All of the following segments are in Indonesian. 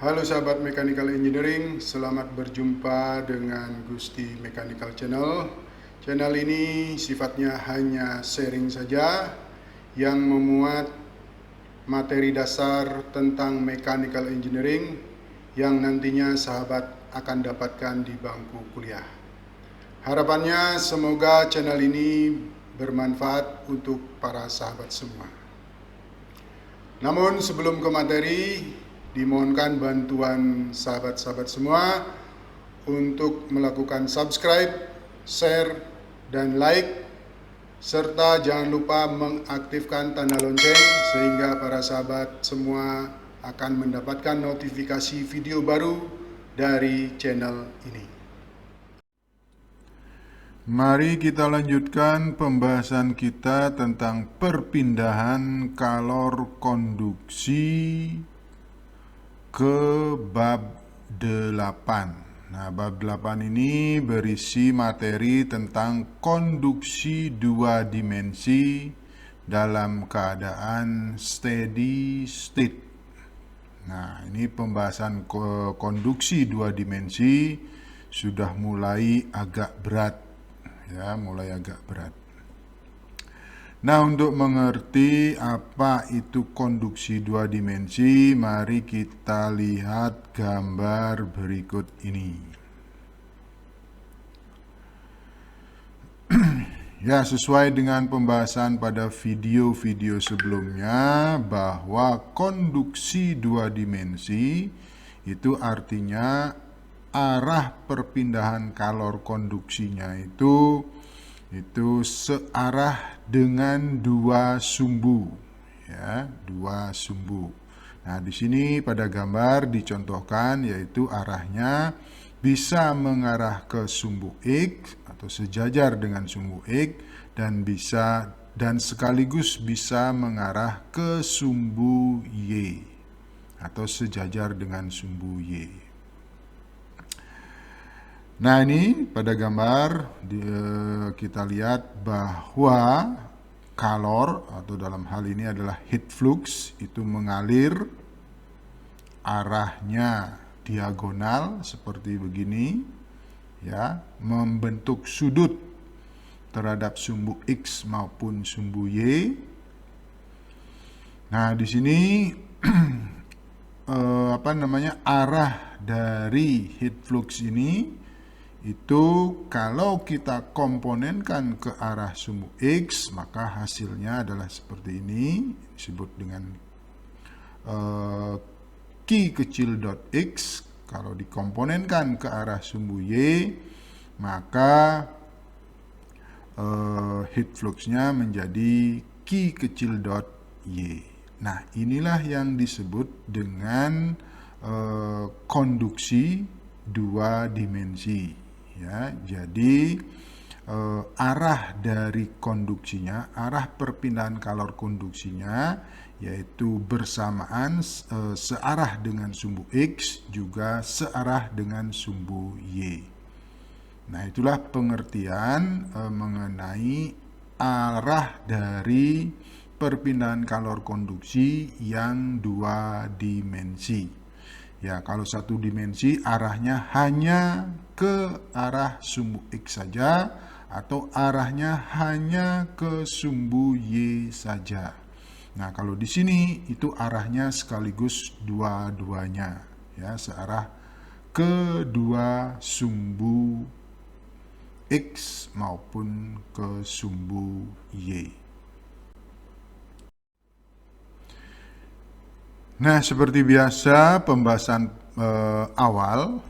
Halo sahabat Mechanical Engineering, selamat berjumpa dengan Gusti Mechanical Channel. Channel ini sifatnya hanya sharing saja yang memuat materi dasar tentang Mechanical Engineering yang nantinya sahabat akan dapatkan di bangku kuliah. Harapannya semoga channel ini bermanfaat untuk para sahabat semua. Namun sebelum ke materi, dimohonkan bantuan sahabat-sahabat semua untuk melakukan subscribe, share, dan like, serta jangan lupa mengaktifkan tanda lonceng sehingga para sahabat semua akan mendapatkan notifikasi video baru dari channel ini. Mari kita lanjutkan pembahasan kita tentang perpindahan kalor konduksi ke bab 8. Nah, bab 8 ini berisi materi tentang konduksi dua dimensi dalam keadaan steady state. Nah, ini pembahasan konduksi dua dimensi sudah mulai agak berat. Nah, untuk mengerti apa itu konduksi dua dimensi, mari kita lihat gambar berikut ini. Ya, sesuai dengan pembahasan pada video-video sebelumnya bahwa konduksi dua dimensi itu artinya arah perpindahan kalor konduksinya itu searah dengan dua sumbu, ya, dua sumbu. Nah, di sini pada gambar dicontohkan yaitu arahnya bisa mengarah ke sumbu X atau sejajar dengan sumbu X dan sekaligus bisa mengarah ke sumbu Y atau sejajar dengan sumbu Y. Nah, ini pada gambar kita lihat bahwa kalor atau dalam hal ini adalah heat flux itu mengalir arahnya diagonal seperti begini, ya, membentuk sudut terhadap sumbu X maupun sumbu Y. Nah, di sini arah dari heat flux ini itu kalau kita komponenkan ke arah sumbu X, maka hasilnya adalah seperti ini, disebut dengan Q kecil dot X. Kalau dikomponenkan ke arah sumbu Y, maka heat fluxnya menjadi Q kecil dot Y. Nah, inilah yang disebut dengan konduksi dua dimensi. Ya, jadi arah dari konduksinya, arah perpindahan kalor konduksinya yaitu bersamaan searah dengan sumbu X juga searah dengan sumbu Y. Nah, itulah pengertian mengenai arah dari perpindahan kalor konduksi yang dua dimensi. Ya, kalau satu dimensi arahnya hanya ke arah sumbu X saja atau arahnya hanya ke sumbu Y saja. Nah, kalau di sini itu arahnya sekaligus dua-duanya, ya, searah ke dua sumbu X maupun ke sumbu Y. Nah, seperti biasa pembahasan awal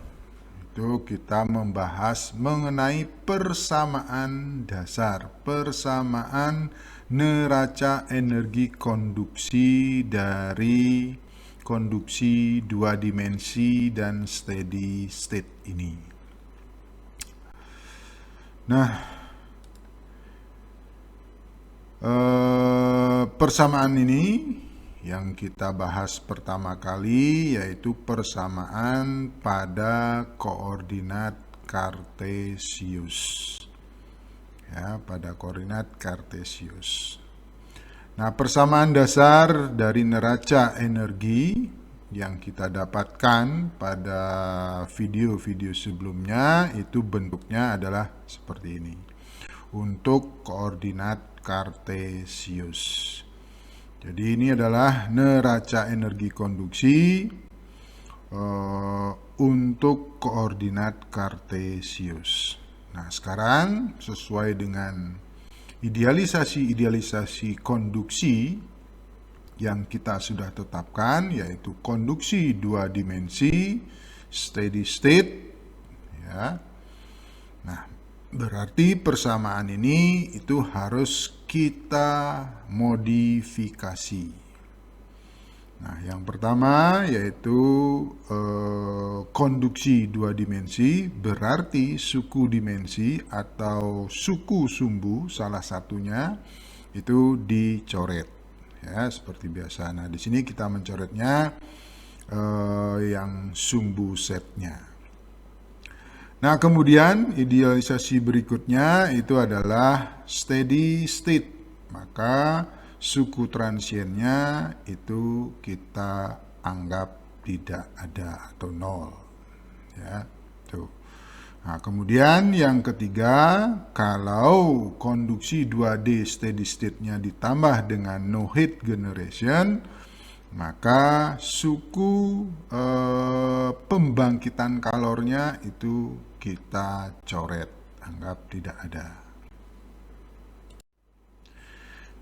itu kita membahas mengenai persamaan dasar, persamaan neraca energi konduksi dari konduksi dua dimensi dan steady state ini. Nah, persamaan ini yang kita bahas pertama kali yaitu persamaan pada koordinat kartesius. Ya, pada koordinat kartesius. Nah, persamaan dasar dari neraca energi yang kita dapatkan pada video-video sebelumnya itu bentuknya adalah seperti ini. Untuk koordinat kartesius. Jadi ini adalah neraca energi konduksi untuk koordinat kartesius. Nah, sekarang sesuai dengan idealisasi konduksi yang kita sudah tetapkan, yaitu konduksi 2 dimensi steady state, ya. Nah, berarti persamaan ini itu harus kita modifikasi. Nah, yang pertama yaitu konduksi 2 dimensi, berarti suku dimensi atau suku sumbu salah satunya itu dicoret. Ya, seperti biasa. Nah, di sini kita mencoretnya yang sumbu setnya. Nah, kemudian idealisasi berikutnya itu adalah steady state. Maka suku transiennya itu kita anggap tidak ada atau nol. Ya, tuh. Nah, kemudian yang ketiga, kalau konduksi 2D steady state-nya ditambah dengan no heat generation, maka suku pembangkitan kalornya itu kita coret, anggap tidak ada.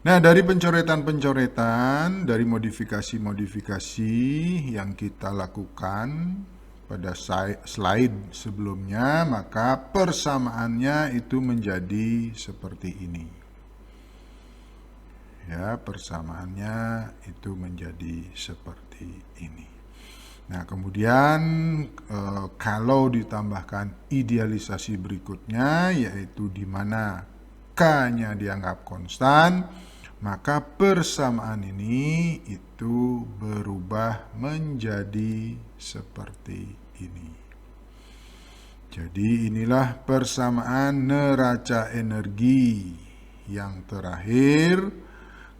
Nah, dari pencoretan-pencoretan, dari modifikasi-modifikasi yang kita lakukan pada slide sebelumnya, maka persamaannya itu menjadi seperti ini. Ya, persamaannya itu menjadi seperti ini. Nah, kemudian kalau ditambahkan idealisasi berikutnya, yaitu di mana K-nya dianggap konstan, maka persamaan ini itu berubah menjadi seperti ini. Jadi inilah persamaan neraca energi yang terakhir.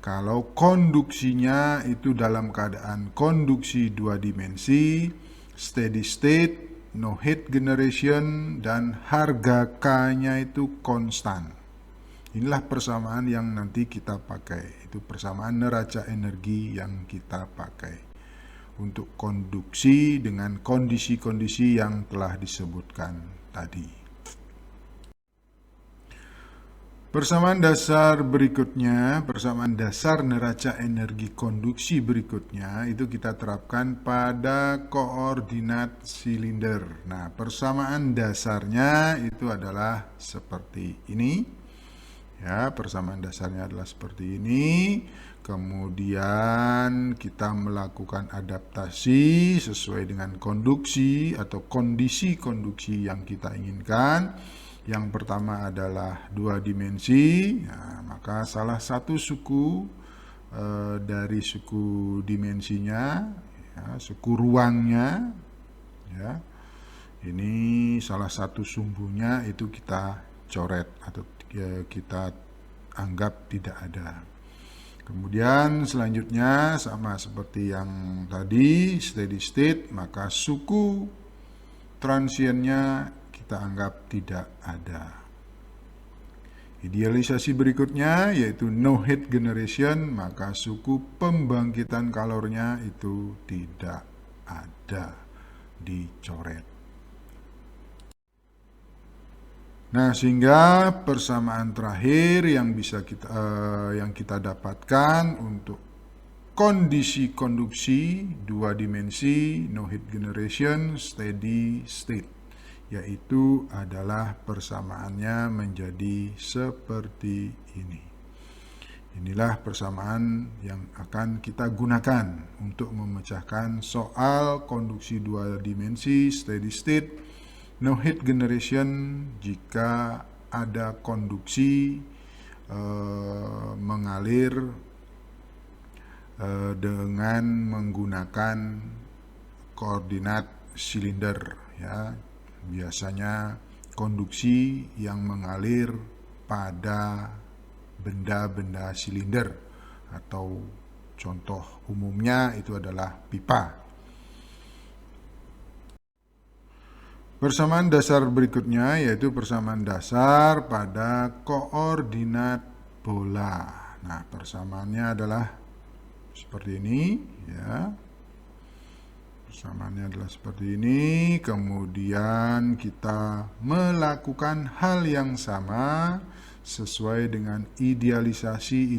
Kalau konduksinya itu dalam keadaan konduksi 2 dimensi, steady state, no heat generation, dan harga K-nya itu konstan. Inilah persamaan yang nanti kita pakai. Itu persamaan neraca energi yang kita pakai untuk konduksi dengan kondisi-kondisi yang telah disebutkan tadi. Persamaan dasar berikutnya, persamaan dasar neraca energi konduksi berikutnya itu kita terapkan pada koordinat silinder. Nah, persamaan dasarnya itu adalah seperti ini. Ya, persamaan dasarnya adalah seperti ini. Kemudian kita melakukan adaptasi sesuai dengan konduksi atau kondisi konduksi yang kita inginkan. Yang pertama adalah 2 dimensi. Nah, maka salah satu suku dari suku dimensinya, ya, suku ruangnya, ya, ini salah satu sumbunya itu kita coret atau kita anggap tidak ada. Kemudian selanjutnya sama seperti yang tadi steady state, maka suku transiennya kita anggap tidak ada. Idealisasi berikutnya yaitu no heat generation, maka suku pembangkitan kalornya itu tidak ada, dicoret. Nah, sehingga persamaan terakhir yang bisa kita dapatkan untuk kondisi konduksi 2 dimensi, no heat generation, steady state, yaitu adalah persamaannya menjadi seperti ini. Inilah persamaan yang akan kita gunakan untuk memecahkan soal konduksi 2 dimensi, steady state, no heat generation jika ada konduksi mengalir dengan menggunakan koordinat silinder, ya. Biasanya konduksi yang mengalir pada benda-benda silinder atau contoh umumnya itu adalah pipa. Persamaan dasar berikutnya yaitu persamaan dasar pada koordinat bola. Nah, persamaannya adalah seperti ini, ya. Persamaannya adalah seperti ini. Kemudian kita melakukan hal yang sama sesuai dengan idealisasi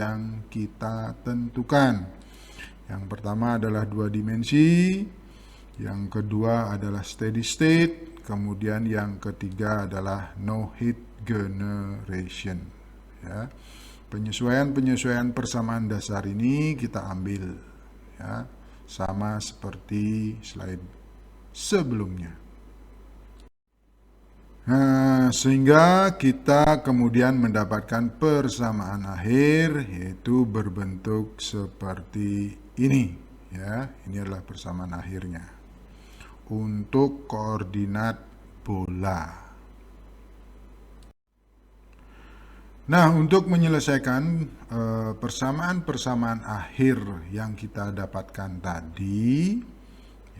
yang kita tentukan. Yang pertama adalah 2 dimensi, yang kedua adalah steady state, kemudian yang ketiga adalah no heat generation. Ya. Penyesuaian persamaan dasar ini kita ambil, ya, sama seperti slide sebelumnya. Nah, sehingga kita kemudian mendapatkan persamaan akhir yaitu berbentuk seperti ini, ya. Ini adalah persamaan akhirnya untuk koordinat bola. Nah, untuk menyelesaikan persamaan-persamaan akhir yang kita dapatkan tadi,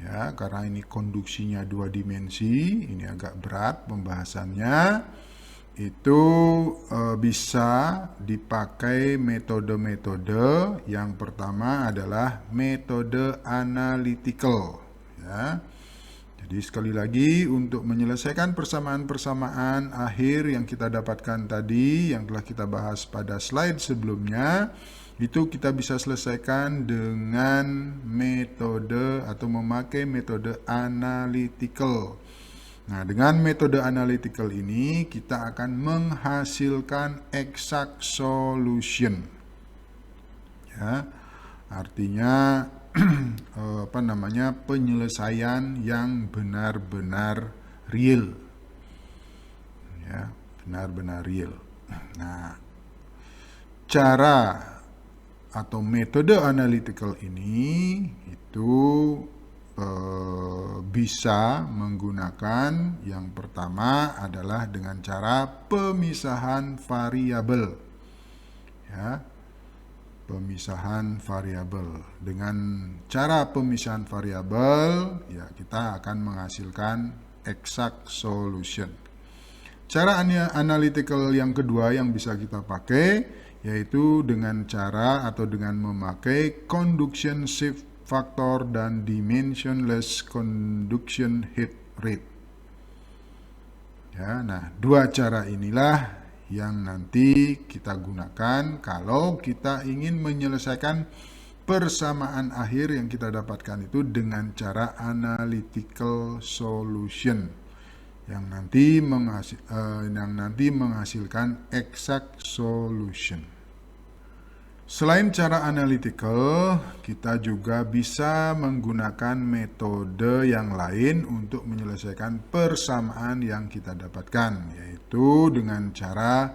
ya, karena ini konduksinya 2 dimensi, ini agak berat pembahasannya, itu bisa dipakai metode-metode. Yang pertama adalah metode analytical, ya. Jadi sekali lagi, untuk menyelesaikan persamaan-persamaan akhir yang kita dapatkan tadi, yang telah kita bahas pada slide sebelumnya, itu kita bisa selesaikan dengan metode atau memakai metode analytical. Nah, dengan metode analytical ini kita akan menghasilkan exact solution. Ya, artinya penyelesaian yang benar-benar real, ya, benar-benar real. Nah, cara atau metode analytical ini itu bisa menggunakan, yang pertama adalah dengan cara pemisahan variabel, ya. Pemisahan variabel. Dengan cara pemisahan variabel, ya, kita akan menghasilkan exact solution. Cara analytical yang kedua yang bisa kita pakai yaitu dengan cara atau dengan memakai conduction shift factor dan dimensionless conduction heat rate. Ya, nah, 2 cara inilah yang nanti kita gunakan kalau kita ingin menyelesaikan persamaan akhir yang kita dapatkan itu dengan cara analytical solution yang nanti menghasilkan exact solution. Selain cara analytical, kita juga bisa menggunakan metode yang lain untuk menyelesaikan persamaan yang kita dapatkan, yaitu dengan cara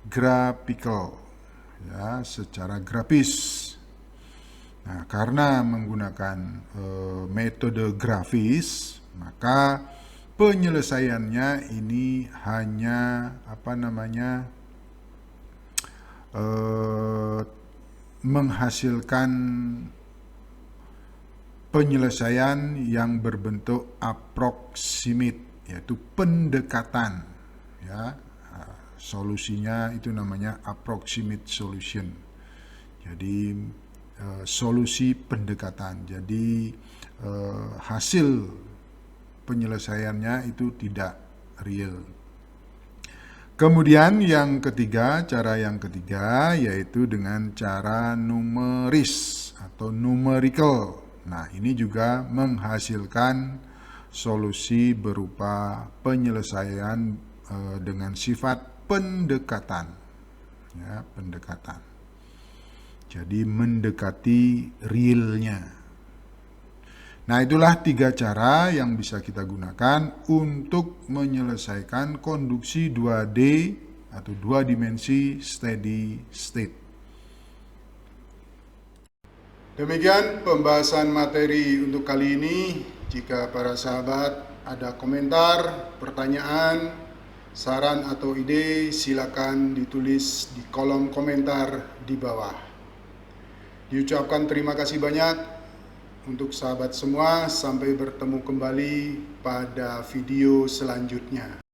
graphical, ya, secara grafis. Nah, karena menggunakan metode grafis, maka penyelesaiannya ini hanya menghasilkan penyelesaian yang berbentuk approximate, yaitu pendekatan, ya. Solusinya itu namanya approximate solution. Jadi solusi pendekatan. Jadi hasil penyelesaiannya itu tidak real. Kemudian cara yang ketiga yaitu dengan cara numeris atau numerical. Nah, ini juga menghasilkan solusi berupa penyelesaian dengan sifat pendekatan. Ya, pendekatan. Jadi mendekati realnya. Nah, itulah 3 cara yang bisa kita gunakan untuk menyelesaikan konduksi 2D atau 2 dimensi steady state. Demikian pembahasan materi untuk kali ini. Jika para sahabat ada komentar, pertanyaan, saran atau ide, silakan ditulis di kolom komentar di bawah. Diucapkan terima kasih banyak. Untuk sahabat semua, sampai bertemu kembali pada video selanjutnya.